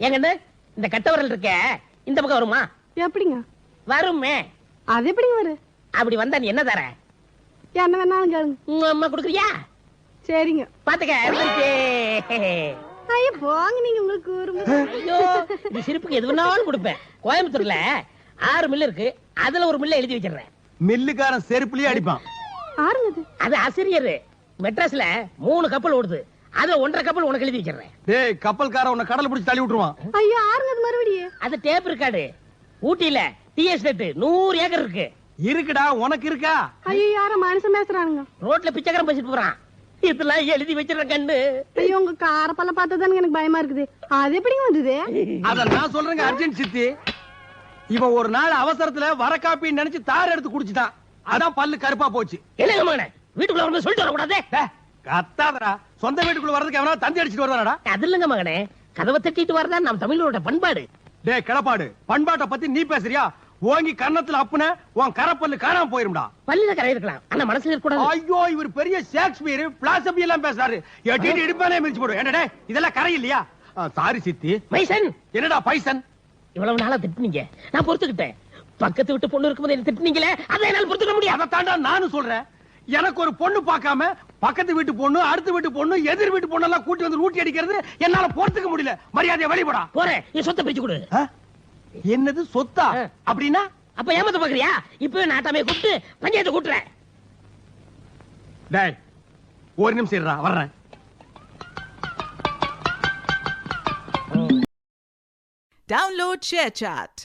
ஏங்கன்னு இந்த கட்டவரல் இருக்க இந்த பக்கம் வருமா? எப்படிங்க வருமே. அது எப்படிங்க வரு? அப்படி வந்தா நீ என்ன தர? என்ன வேணாலும் கேளுங்க. உங்க அம்மா குடுக்குறியா? சரிங்க. பாத்துக்க. ஐயோ போங்க நீங்க உங்களுக்கு ஒரு ஐயோ இந்த சிரிப்புக்கு எது வேணாலும் கொடுப்பேன். கோயம்புத்தூர்ல 6 மில்லு இருக்கு. அதுல ஒரு மில்ல எழுதி வச்சிடுறேன். மில்லுக்காரன் செருப்புலயே அடிப்பான். ஆறுங்க அது ஆசிரியர். மெட்ராஸ்ல 3 கப்பல் ஓடுது. அதுல 1.5 கப்பல் உனக்கு எழுதி வச்சிடுறேன். டேய் கப்பல்காரன் உன்னை கடல்ல பிடிச்சு தள்ளி விட்டுருவான். ஐயோ ஆறுங்க மறுபடியும். அது டேப் இருக்காடு. ஊட்டியில டீ எஸ்டேட் 100 ஏக்கர் இருக்கு. இருக்குடா உனக்கு இருக்கா? ஐயோ யார மனுஷன் பேசுறானுங்க. ரோட்ல பிச்சைக்காரன் பேசிட்டு போறான். இதெல்லாம் எழுதி வச்சிடுறேன் கண்ணு. ஐயோ உங்க காரப்பல்ல பார்த்ததானே எனக்கு பயமா இருக்குது. அது எப்படிங்க வந்தது? அத நான் சொல்றேங்க அர்ஜென்ட் சித்தி. இவன் ஒரு நாள் அவசரத்துல வர காப்பின்னு நினைச்சு தார் எடுத்து குடிச்சிட்டான். அதான் பல்லு கருப்பா போச்சு. என்னங்க மகனே வீட்டுக்குள்ள வந்து சொல்லிட்டு வரக்கூடாதே. கத்தாதடா. சொந்த வீட்டுக்குள்ள வர்றதுக்கு எவனா தந்தி அடிச்சிட்டு வருவானடா? அது இல்லங்க மகனே, கதவை தட்டிட்டு வரதா நம் தமிழரோட பண்பாடு. டேய் கிளப்பாடு, பண்பாட்டை பத்தி நீ பேசுறியா? ஓங்கி கன்னத்துல அப்புன உன் கரப்பல்லு காணாம போயிரும்டா. பல்லுல கரை இருக்கலாம் ஆனா மனசுல இருக்க கூடாது. ஐயோ இவர் பெரிய ஷேக்ஸ்பியர் பிலாசபி எல்லாம் பேசுறாரு. எட்டிட்டு இடுப்பானே மிதிச்சு போடு. என்னடே இதெல்லாம் கரை இல்லையா? சாரி சித்தி. மைசன் என்னடா பைசன்? இவ்வளவு நாளா திட்டுனீங்க, நான் பொறுத்துக்கிட்டேன். பக்கத்து விட்டு பொண்ணு இருக்கும்போது என்ன திட்டுனீங்களே, அதை என்னால பொறுத்துக்க முடியாது. அதை தாண்டா நானும் சொல்றேன். எனக்கு ஒரு பொண்ணு பார்க்காம பக்கத்து வீட்டு பொண்ணு, அடுத்த வீட்டு பொண்ணு, எதிர் வீட்டு பொண்ணு எல்லாம் கூட்டி வந்து ஊட்டி அடிக்கிறது என்னால பொறுத்துக்க முடியல. மரியாதையை வெளிப்படா. போறேன், என் சொத்தை பிரிச்சு கொடு. என்னது சொத்தா? அப்படின்னா அப்ப ஏமாத்த பாக்குறியா? இப்பவே நாட்டாமே கூப்பிட்டு பஞ்சாயத்து கூட்டுறேன். டேய் ஒரு நிமிஷம் இருடா, வர்றேன். Download ShareChat.